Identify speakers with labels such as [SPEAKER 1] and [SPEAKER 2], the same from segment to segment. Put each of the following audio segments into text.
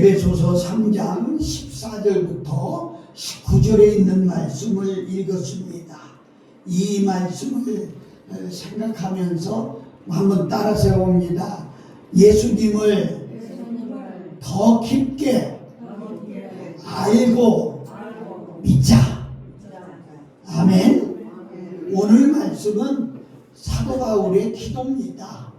[SPEAKER 1] 에베소서 3장 14절부터 19절에 있는 말씀을 읽었습니다. 이 말씀을 생각하면서 한번 따라 세웁니다. 예수님을 더 깊게 알고 믿자. 아멘. 오늘 말씀은 사도 바울의 기도입니다.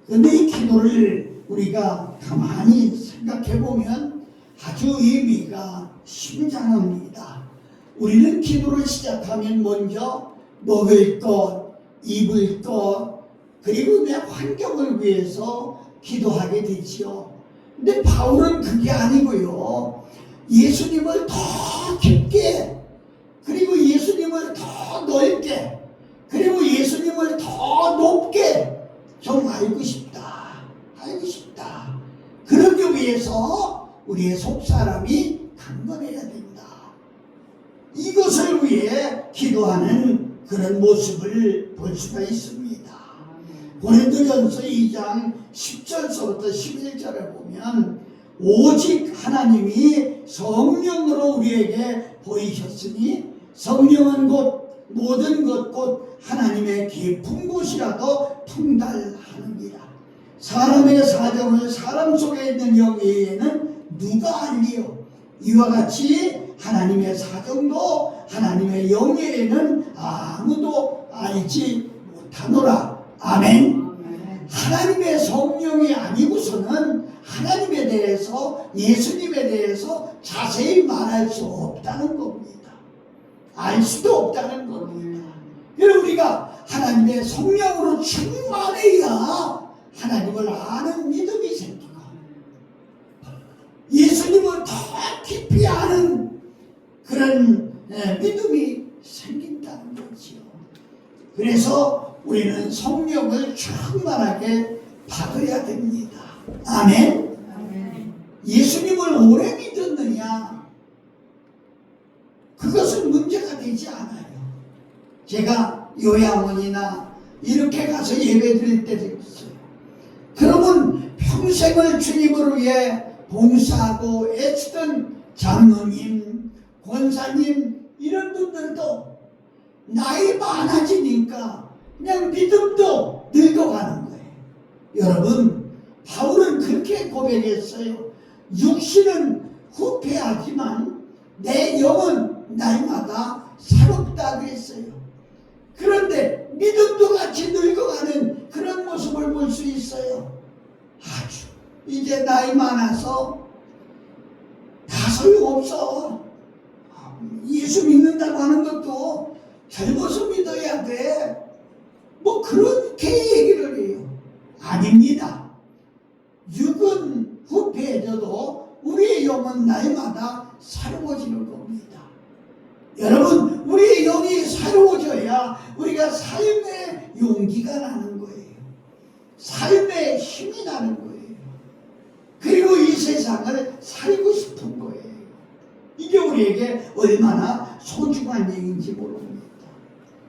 [SPEAKER 1] 그런데 이 기도를 우리가 가만히 생각해 보면 아주 의미가 심장합니다. 우리는 기도를 시작하면 먼저 먹을 것, 입을 것, 그리고 내 환경을 위해서 기도하게 되지요. 근데 바울은 그게 아니고요. 예수님을 더 깊게, 그리고 예수님을 더 넓게, 그리고 예수님을 더 높게 좀 알고 싶다. 알고 싶다. 그러기 위해서 우리의 속사람이 강건해야 된다. 이것을 위해 기도하는 그런 모습을 볼 수가 있습니다. 고린도전서 2장 10절서부터 11절에 보면 오직 하나님이 성령으로 우리에게 보이셨으니 성령은 곧 모든 것 곧 하나님의 깊은 곳이라도 통달하느니라. 사람의 사정을 사람 속에 있는 영 외에는 누가 알리요? 이와 같이 하나님의 사정도 하나님의 영 외에는 아무도 알지 못하노라. 아멘. 하나님의 성령이 아니고서는 하나님에 대해서, 예수님에 대해서 자세히 말할 수 없다는 겁니다. 알 수도 없다는 겁니다. 그래서 우리가 하나님의 성령으로 충만해야 하나님을 아는 믿음이 생기고 예수님을 더 깊이 아는 그런 믿음이 생긴다는 거지요. 그래서 우리는 성령을 충만하게 받아야 됩니다. 아멘. 예수님을 오래 믿었느냐, 그것은 문제가 되지 않아요. 제가 요양원이나 이렇게 가서 예배 드릴 때도 있어요. 그러면 평생을 주님을 위해 봉사하고 애쓰던 장로님, 권사님 이런 분들도 나이 많아지니까 그냥 믿음도 늙어가는 거예요. 여러분, 바울은 그렇게 고백했어요. 육신은 후패하지만 내 영은 날마다 새롭다 그랬어요. 그런데 믿음도 같이 늙어가는 그런 모습을 볼 수 있어요. 아주 이제 나이 많아서 다 소용없어. 예수 믿는다고 하는 것도 젊어서 믿어야 돼. 뭐 그렇게 얘기를 해요. 아닙니다. 육은 후패해져도 우리의 영은 날마다 새로워지는 겁니다. 여러분, 우리의 영이 새로워져야 우리가 삶의 용기가 나는 거예요. 삶의 힘이 나는 거예요. 그리고 이 세상을 살고 싶은 거예요. 이게 우리에게 얼마나 소중한 얘기인지 모릅니다.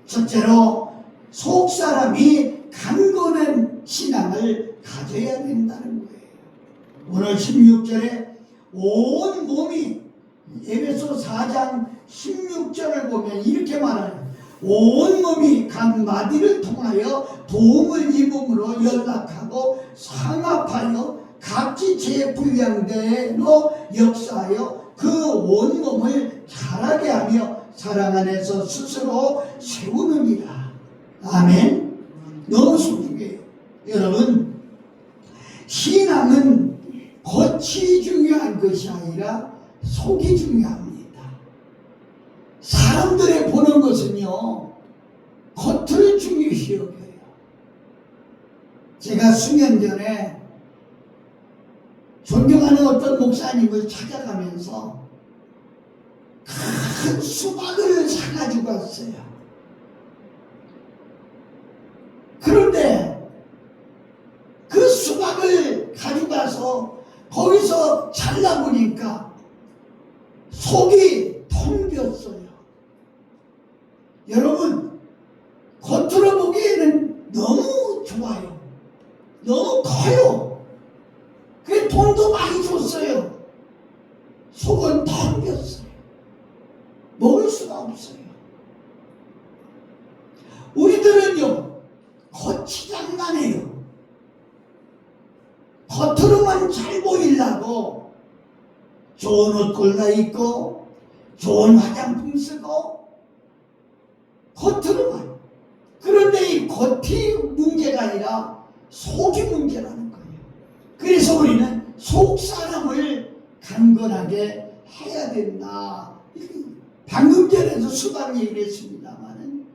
[SPEAKER 1] 첫째로 속사람이 강건한 신앙을 가져야 된다는 거예요. 오늘 16절에 온 몸이, 에베소 4장 16절을 보면 이렇게 말해요. 온 몸이 각 마디를 통하여 도움을 입음으로 연락하고 상합하여 각지 제 분량대로 역사하여 그 온 몸을 자라게 하며 사랑 안에서 스스로 세우느니라. 아멘. 너무 소중해요. 여러분, 신앙은 겉이 중요한 것이 아니라 속이 중요합니다. 사람들이 보는 것은요, 겉을 중요시 여겨요. 제가 수년 전에 존경하는 어떤 목사님을 찾아가면서 큰 수박을 사가지고 왔어요. 그런데 그 수박을 가지고 와서 거기서 잘라보니까 속이 텅 비었어요. 여러분, 겉으로 보기에는 너무 좋아요. 너무 커요. 그래 돈도 많이 줬어요. 속은 텅 비었어요. 먹을 수가 없어요. 우리들은요, 거치장난해요. 겉으로만 잘 보이려고 좋은 옷 골라 입고 좋은 화장품 쓰고 겉으로만. 그런데 이 겉이 문제가 아니라 속이 문제라는 거예요. 그래서 우리는 속 사람을 강건하게 해야 된다. 방금 전에도 수박 얘기를 했습니다만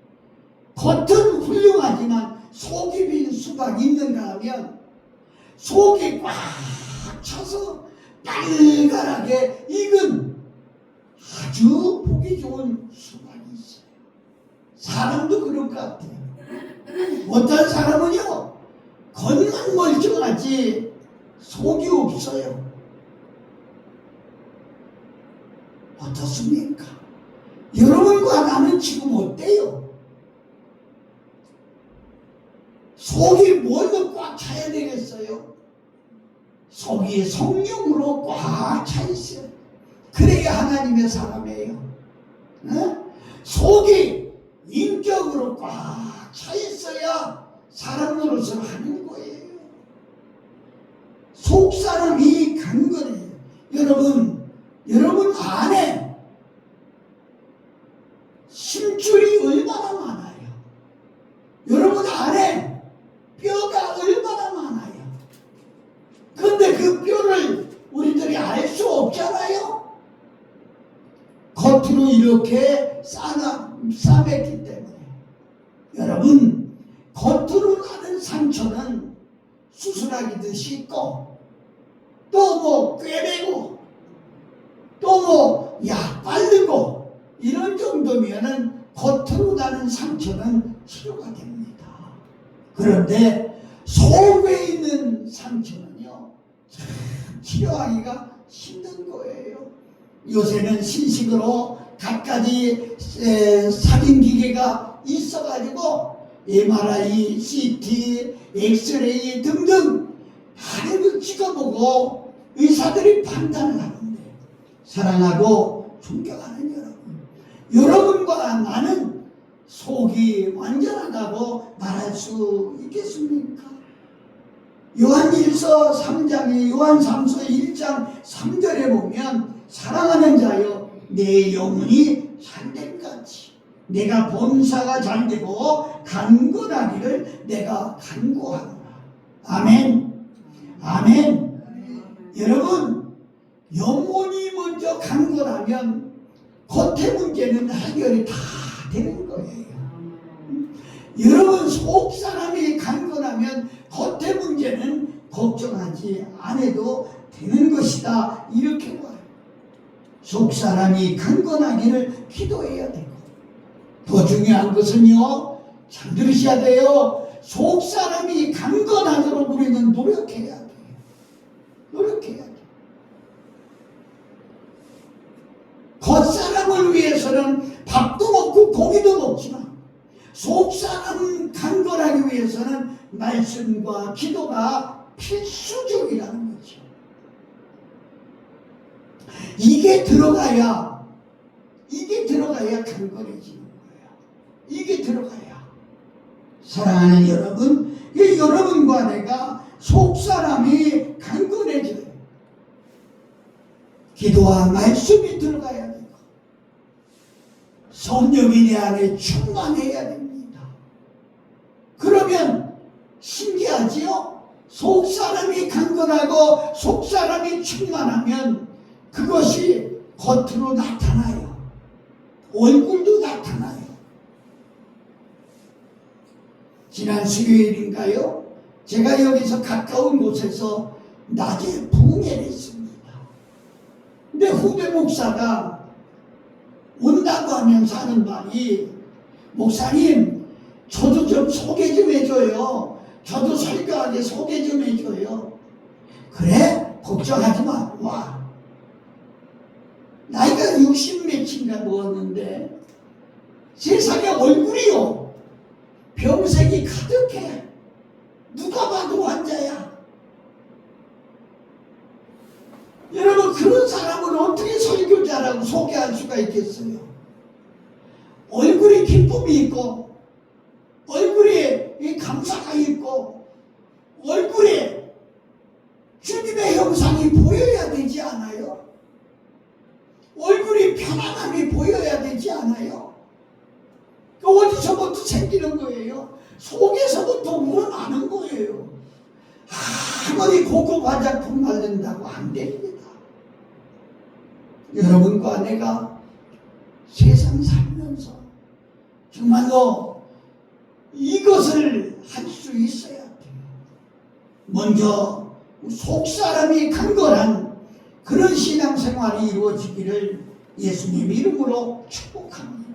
[SPEAKER 1] 겉은 훌륭하지만 속이 빈 수박이 있는가 하면 속이 꽉 차서 빨갛게 익은 아주 보기 좋은 수박이 있어요. 사람도 그럴 것 같아요. 어떤 사람은요, 겉만 멀쩡하지 속이 없어요. 어떻습니까? 여러분과 나는 지금 어때요? 속이 뭘로 꽉 차야 되겠어요? 속이 성령으로 꽉 차 있어요. 그래야 하나님의 사람이에요. 속이 인격으로 꽉 차 있어야 사람 노릇을 하는 거예요. 속 사람이 강건해요. 여러분 안에 심줄이 얼마나 많아요. 여러분 안에 뼈가 얼마나 많아요. 그런데 그 뼈를 우리들이 알 수 없잖아요. 겉으로 이렇게 싸맸기 때문에. 여러분, 겉으로 나는 상처는 수술하기도 쉽고 또 뭐 꿰매고 또 뭐 약 바르고 이런 정도면은 겉으로 나는 상처는 치료가 됩니다. 그런데 속에 있는 상처는요, 참 치료하기가 힘든 거예요. 요새는 신식으로 갖가지 살인 기계가 있어가지고 MRI, CT, 엑스레이 등등 하늘을 찍어보고 의사들이 판단을 하는데, 사랑하고 존경하는 여러분과 나는 속이 완전하다고 말할 수 있겠습니까? 요한일서 3장에 요한3서 1장 3절에 보면 사랑하는 자여 내 영혼이 잘된 같이 내가 범사가 잘되고 강건하기를 내가 간구하노라. 아멘. 아멘. 여러분, 영혼이 먼저 강건하면 겉의 문제는 해결이 다 되는 거예요. 여러분, 속 사람이 강건하면 겉의 문제는 걱정하지 않아도 되는 것이다. 이렇게 봐요. 속 사람이 강건하기를 기도해야 되고, 더 중요한 것은요, 잘 들으셔야 돼요. 속 사람이 강건하도록 우리는 노력해야 돼요. 노력해야 돼요. 겉사람을 위해서는 밥도 먹고 고기도 먹지만 속사람 강건하기 위해서는 말씀과 기도가 필수적이라는 거죠. 이게 들어가야 강건해지는 거예요. 이게 들어가야. 사랑하는 여러분, 여러분과 내가 속사람이 강건해져요. 기도와 말씀이 들어가야 되고 성령이 내 안에 충만해야 됩니다. 그러면 신기하지요? 속사람이 강건하고 속사람이 충만하면 그것이 겉으로 나타나요. 얼굴도 나타나요. 지난 수요일인가요? 제가 여기서 가까운 곳에서 낮에 부흥회를 했습니다. 근데 후배 목사가 온다고 하면서 하는 말이, 목사님, 저도 좀 소개 좀 해줘요. 저도 설교하게 소개 좀 해줘요. 그래? 걱정하지 마. 와. 나이가 60 몇인가 먹었는데 세상에 얼굴이요, 병색이 가득해. 누가 봐도 환자야. 여러분, 그런 사람을 어떻게 설교자라고 소개할 수가 있겠어요? 얼굴에 기쁨이 있고, 얼굴에 이 감사가 있고, 얼굴에 주님의 형상이 보여야 되지 않아요? 얼굴이 편안함이 보여야 되지 않아요? 그 어디서부터 생기는 거예요? 속에서부터 우러나는 거예요. 아무리 고급 화장품 바른다고 안 됩니다. 여러분과 내가 세상 살면서 정말로 이것을 할 수 있어야 돼요. 먼저 속사람이 간절한 그런 신앙생활이 이루어지기를 예수님 이름으로 축복합니다.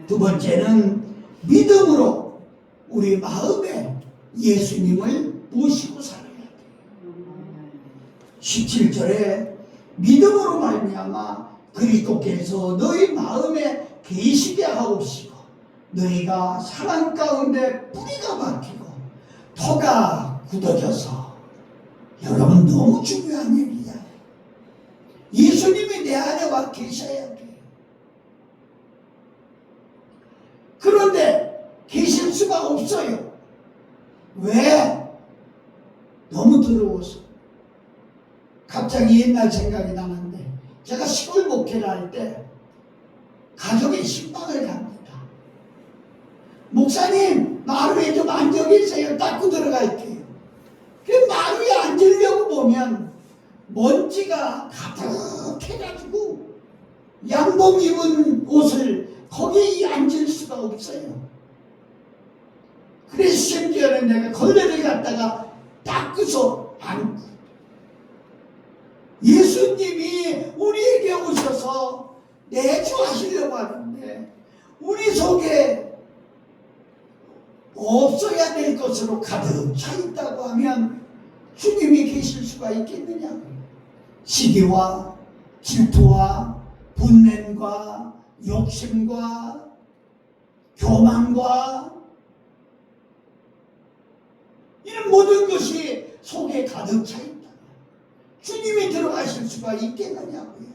[SPEAKER 1] 두 번째는 믿음으로 우리 마음에 예수님을 모시고 살아야 돼요. 17절에 믿음으로 말미암아 그리스도께서 너희 마음에 계시게 하옵시고 너희가 사랑 가운데 뿌리가 박히고 터가 굳어져서, 여러분 너무 중요한 얘기야. 예수님이 내 안에 와 계셔야 돼. 그런데 계실 수가 없어요. 왜? 너무 더러워서. 갑자기 옛날 생각이 나는데, 제가 시골 목회를 할 때 가족의 신방을 갑니다. 목사님, 마루에 좀 앉아 계세요. 닦고 들어갈게요. 그 마루에 앉으려고 보면 먼지가 가득해가지고 양복 입은 옷을 거기에 앉을 수가 없어요. 그래서 심지어는 내가 걸레를 갖다가 닦고서 앉고, 예수님이 우리에게 오셔서 내주하시려고 하는데 우리 속에 없어야 될 것으로 가득 차 있다고 하면 주님이 계실 수가 있겠느냐고요. 시기와 질투와 분냄과 욕심과 교만과 이런 모든 것이 속에 가득 차 있다. 주님이 들어가실 수가 있겠느냐고요.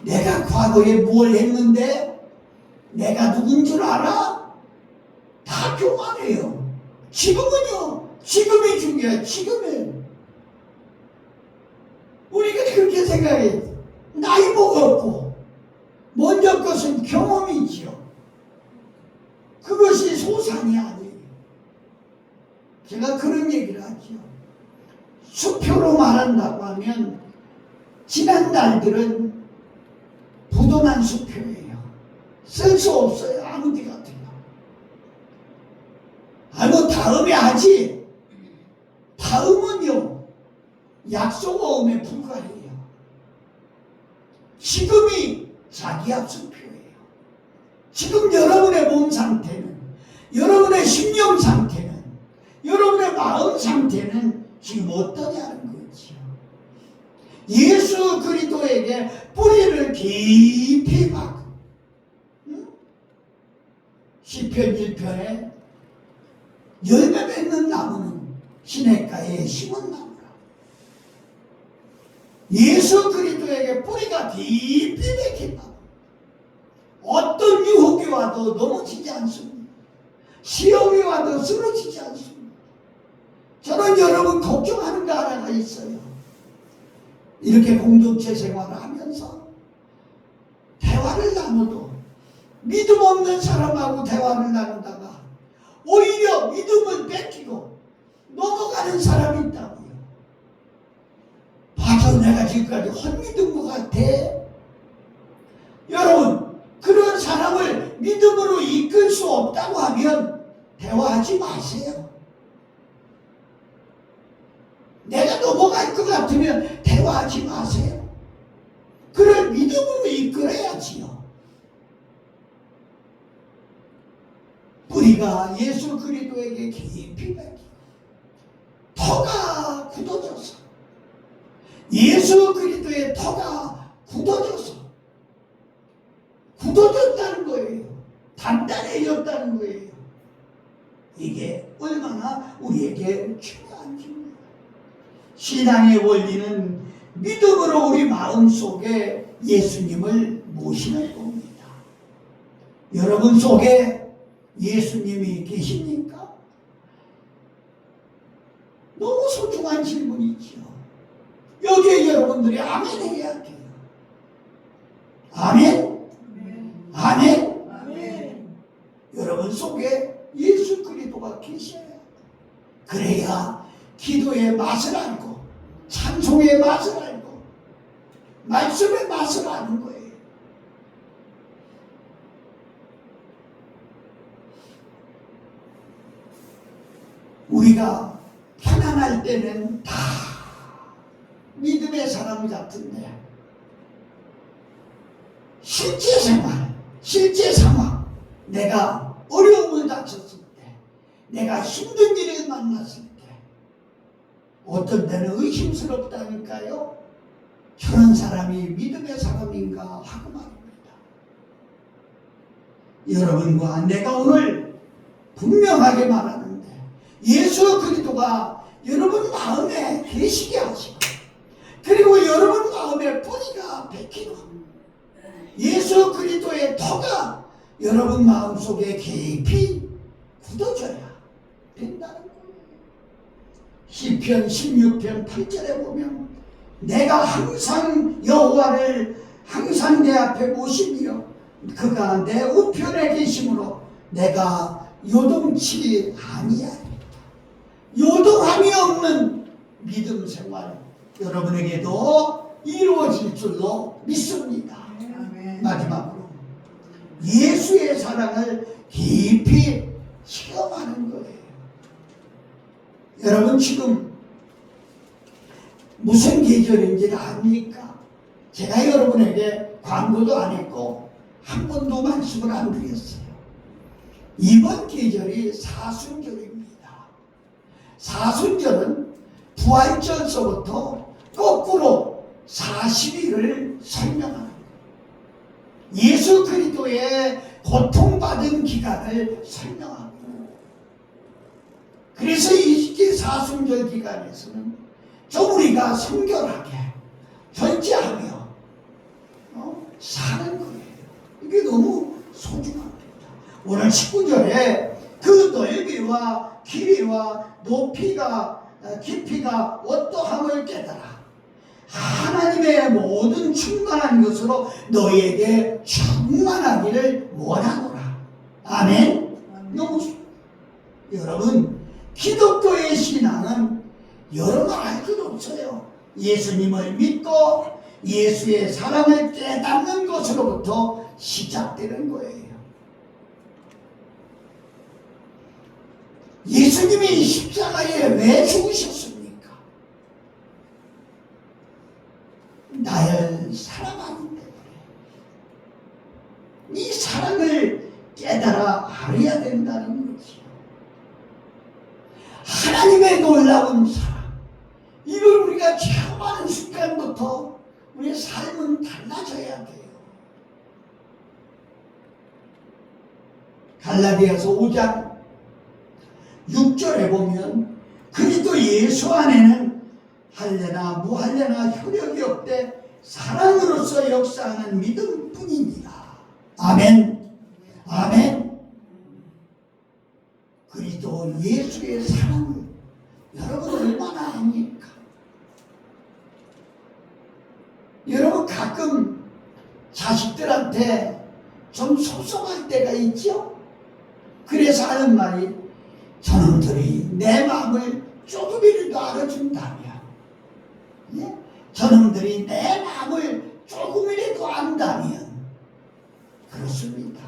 [SPEAKER 1] 내가 과거에 뭘 했는데 내가 누군 줄 알아? 다 교만해요. 지금은요, 지금이 중요해. 지금은 우리가 그렇게 생각해. 나이 먹었고 먼저 것은 경험이지요. 그것이 소산이 아니에요. 제가 그런 얘기를 하죠. 수표로 말한다고 하면 지난 날들은 부도난 수표예요. 쓸 수 없어요. 아무 데 같아요. 뭐 다음에 하지. 다음은요, 약속어음에 불과해요. 지금이 자기약 수표예요. 지금 여러분의 몸 상태는, 여러분의 심령 상태는, 여러분의 마음 상태는 지금 어떠냐는 거죠. 예수 그리스도에게 뿌리를 깊이 박고, 시편 1편에 열매 맺는 나무는 시냇가에 심은 나무라. 예수 그리스도에게 뿌리가 깊이 박힌 나무. 어떤 유혹이 와도 넘어지지 않습니다. 시험이 와도 쓰러지지 않습니다. 저는 여러분 걱정하는 거 하나가 있어요. 이렇게 공동체 생활을 하면서 대화를 나눠도 믿음 없는 사람하고 대화를 나누다가 오히려 믿음을 뺏기고 넘어가는 사람이 있다고요. 봐줘, 내가 지금까지 헛믿은 것 같아. 여러분, 그런 사람을 믿음으로 이끌 수 없다고 하면 대화하지 마세요. 내가 넘어갈 것 같으면 대화하지 마세요. 그를 믿음으로 이끌어야지요. 뿌리가 예수 그리스도에게 깊이 박히고 터가 굳어져서, 예수 그리스도의 터가 굳어졌다는 거예요. 단단해졌다는 거예요. 이게 얼마나 우리에게 중요한지. 신앙의 원리는 믿음으로 우리 마음속에 예수님을 모시는 겁니다. 여러분 속에 예수님이 계십니까? 너무 소중한 질문이지요. 여기에 여러분들이 아멘 해야 돼요. 아멘? 아멘? 아멘. 여러분 속에 예수 그리스도가 계셔야 돼요. 그래야 기도의 맛을 알고 찬송의 맛을 알고 말씀의 맛을 아는 거예요. 우리가 편안할 때는 다 믿음의 사람 같은데 실제 생활, 실제 상황, 내가 어려움을 다쳤을 때, 내가 힘든 일을 만났을 때 어떤 때는 의심스럽다니까요. 저런 사람이 믿음의 사람인가 하고 말입니다. 여러분과 내가 오늘 분명하게 말하는데 예수 그리스도가 여러분 마음에 계시게 하시고 그리고 여러분 마음에 뿌리가 베끼고 예수 그리스도의 터가 여러분 마음속에 깊이 굳어져야 된다는 거예요. 시편 16편 8절에 보면 내가 항상 여호와를 항상 내 앞에 모시며 그가 내 우편에 계심으로 내가 요동치 아니하리라. 요동함이 없는 믿음 생활 여러분에게도 이루어질 줄로 믿습니다. 마지막으로 예수의 사랑을 깊이 체험하는 거예요. 여러분 지금 무슨 계절인지를 압니까? 제가 여러분에게 광고도 안 했고 한 번도 말씀을 안 드렸어요. 이번 계절이 사순절입니다. 사순절은 부활절서부터 거꾸로 40일을 설명하는 거예요. 예수 그리스도의 고통받은 기간을 설명하고 그래서 이 사순절 기간에서는 좀 우리가 성결하게 절제하며 사는 거예요. 이게 너무 소중합니다. 오늘 19절에 그 넓이와 길이와 높이가 깊이가 어떠함을 깨달아 하나님의 모든 충만한 것으로 너희에게 충만하기를 원하노라. 아멘. 너무 여러분 기독교의 신앙은 여러 말 할 것 없어요. 예수님을 믿고 예수의 사랑을 깨닫는 것으로부터 시작되는 거예요. 예수님이 십자가에 왜 죽으셨습니까? 나를 사랑하기 때문에. 이 사랑을 깨달아 알아야 된다는 거지요. 하나님의 놀라운 사랑, 이걸 우리가 체험하는 순간부터 우리의 삶은 달라져야 돼요. 갈라디아서 5장 6절에 보면 그리스도 예수 안에는 할례나 무할례나 효력이 없되 사랑으로서 역사하는 믿음뿐입니다. 아멘. 아멘. 그리스도 예수의 사랑을 여러분 얼마나 압니까? 여러분 가끔 자식들한테 좀 섭섭할 때가 있죠? 그래서 하는 말이 저놈들이 내 마음을 조금이라도 알아준다면 예? 저놈들이 내 마음을 조금이라도 안다면 그렇습니다.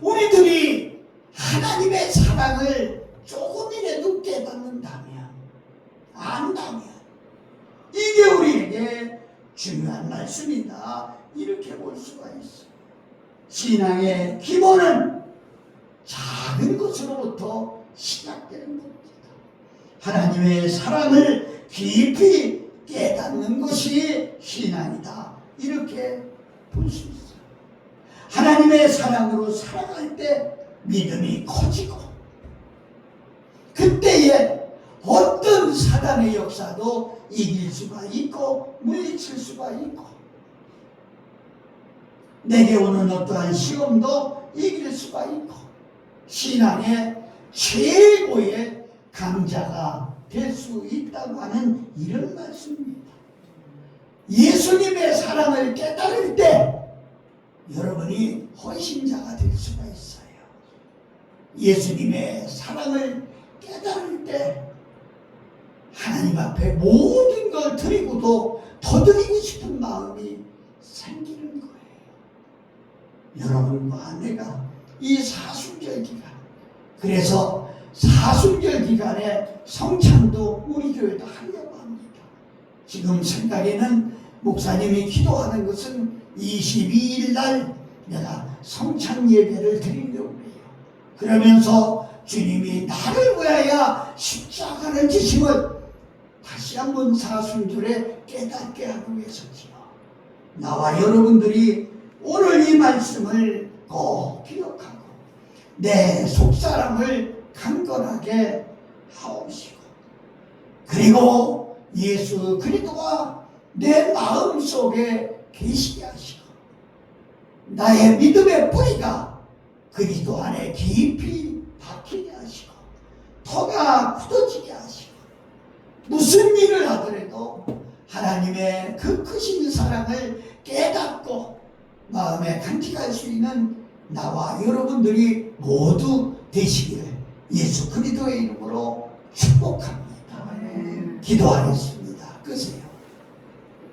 [SPEAKER 1] 우리들이 하나님의 사랑을 조금이라도 깨닫는다면 안다면 이게 우리에게 중요한 말씀이다. 이렇게 볼 수가 있어요. 신앙의 기본은 작은 것으로부터 시작되는 겁니다. 하나님의 사랑을 깊이 깨닫는 것이 신앙이다. 이렇게 볼 수 있어요. 하나님의 사랑으로 살아갈 때 믿음이 커지고 그때에 어떤 어떤 사단의 역사도 이길 수가 있고 물리칠 수가 있고, 내게 오는 어떠한 시험도 이길 수가 있고, 신앙의 최고의 강자가 될 수 있다고 하는 이런 말씀입니다. 예수님의 사랑을 깨달을 때 여러분이 헌신자가 될 수가 있어요. 예수님의 사랑을 깨달을 때 하나님 앞에 모든 걸 드리고도 더 드리고 싶은 마음이 생기는 거예요. 여러분과 내가 이 사순절 기간, 그래서 사순절 기간에 성찬도 우리 교회도 하려고 합니다. 지금 생각에는 목사님이 기도하는 것은 22일 날 내가 성찬 예배를 드리려고 해요. 그러면서 주님이 나를 위하여 십자가를 지심을 다시 한번 사순절에 깨닫게 하기 위해서지요. 나와 여러분들이 오늘 이 말씀을 꼭 기억하고 내 속사람을 강건하게 하옵시고, 그리고 예수 그리스도가 내 마음속에 계시게 하시고, 나의 믿음의 뿌리가 그리스도 안에 깊이 박히게 하시고, 터가 굳어지게 하시고, 무슨 일을 하더라도 하나님의 그 크신 사랑을 깨닫고 마음에 간직할 수 있는 나와 여러분들이 모두 되시기를 예수 그리스도의 이름으로 축복합니다. 기도하겠습니다. 끄세요.